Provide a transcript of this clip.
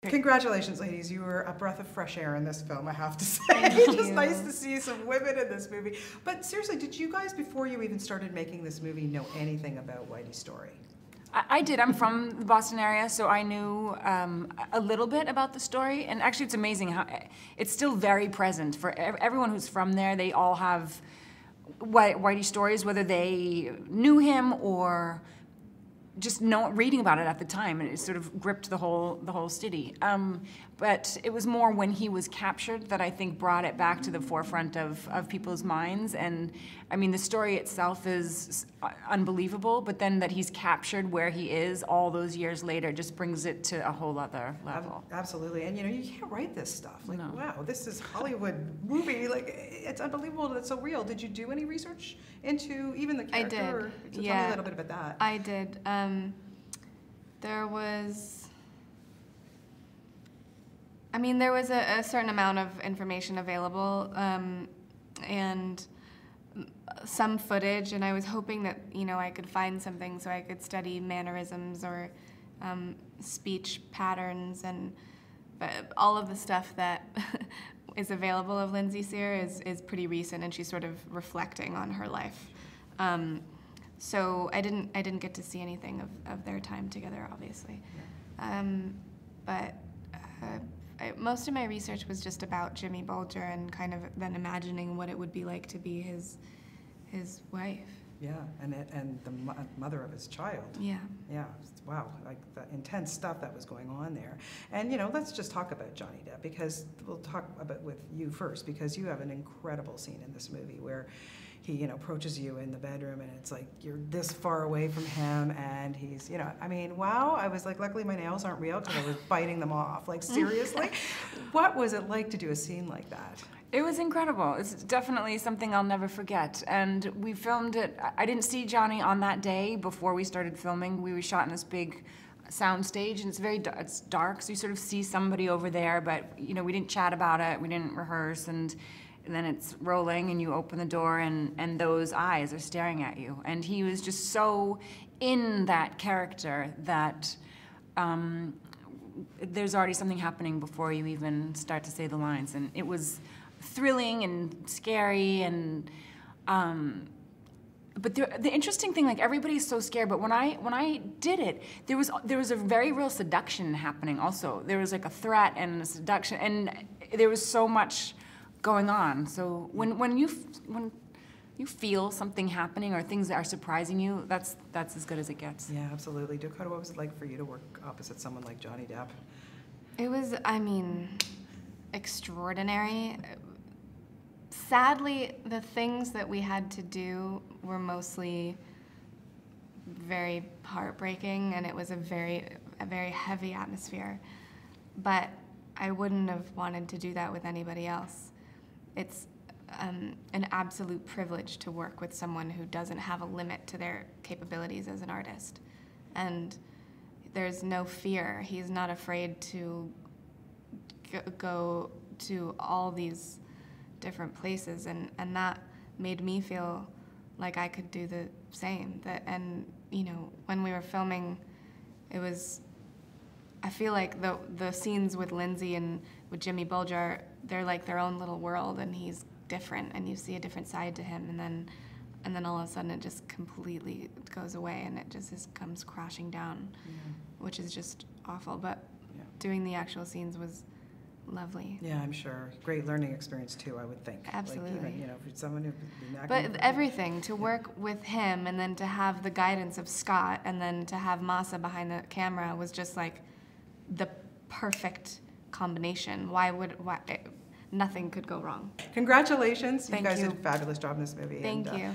Congratulations, ladies. You were a breath of fresh air in this film, I have to say. Thank Just you. nice to see some women in this movie. But seriously, did you guys, before you even started making this movie, know anything about Whitey's story? I did. I'm from the Boston area, so I knew a little bit about the story. And actually, it's amazing how it's still very present for everyone who's from there. They all have Whitey stories, whether they knew him or just reading about it at the time, and it sort of gripped the whole city. But it was more when he was captured that I think brought it back to the forefront of people's minds. And I mean, the story itself is unbelievable, but then that he's captured where he is all those years later just brings it to a whole other level. Absolutely, and you know, you can't write this stuff. Like, No. wow, this is Hollywood movie. Like, it's unbelievable that it's so real. Did you do any research into even the character? I did. Or, so tell me a little bit about that. I did. There was a certain amount of information available, and some footage, and I was hoping that, you know, I could find something so I could study mannerisms or speech patterns, but all of the stuff that is available of Lindsay Sear is pretty recent, and she's sort of reflecting on her life. So I didn't get to see anything of their time together, obviously. But most of my research was just about Jimmy Bulger and kind of then imagining what it would be like to be his wife. Yeah, and the mother of his child. Yeah. Yeah, wow, like the intense stuff that was going on there. And you know, let's just talk about Johnny Depp, because we'll talk about with you first, because you have an incredible scene in this movie where he, you know, approaches you in the bedroom, and it's like you're this far away from him, and he's, you know, I mean, wow. I was like, luckily my nails aren't real because I was biting them off. Like, seriously? What was it like to do a scene like that? It was incredible. It's definitely something I'll never forget. And we filmed it. I didn't see Johnny on that day before we started filming. We were shot in this big sound stage, and it's dark, so you sort of see somebody over there, but you know, we didn't chat about it, we didn't rehearse, and then it's rolling, and you open the door, and those eyes are staring at you. And he was just so in that character that there's already something happening before you even start to say the lines. And it was thrilling and scary, and but the interesting thing, like, everybody's so scared, but when I did it, there was a very real seduction happening also. There was like a threat and a seduction, and there was so much going on. So when you feel something happening or things that are surprising you, that's as good as it gets. Yeah, absolutely. Dakota, what was it like for you to work opposite someone like Johnny Depp? It was, I mean, extraordinary. Sadly, the things that we had to do were mostly very heartbreaking, and it was a very heavy atmosphere. But I wouldn't have wanted to do that with anybody else. It's an absolute privilege to work with someone who doesn't have a limit to their capabilities as an artist. And there's no fear. He's not afraid to go to all these different places, and that made me feel like I could do the same. And you know, when we were filming, I feel like the scenes with Lindsay and with Jimmy Bulger, they're like their own little world, and he's different, and you see a different side to him, and then all of a sudden it just completely goes away, and it just comes crashing down, which is just awful. But doing the actual scenes was lovely. Yeah, I'm sure. Great learning experience too, I would think. Absolutely. Like, even, you know, for someone who's been acting. But everything, to work with him, and then to have the guidance of Scott, and then to have Masa behind the camera was just like the perfect combination. Nothing could go wrong. Congratulations. Thank you guys you. did a fabulous job in this movie. Thank and, you.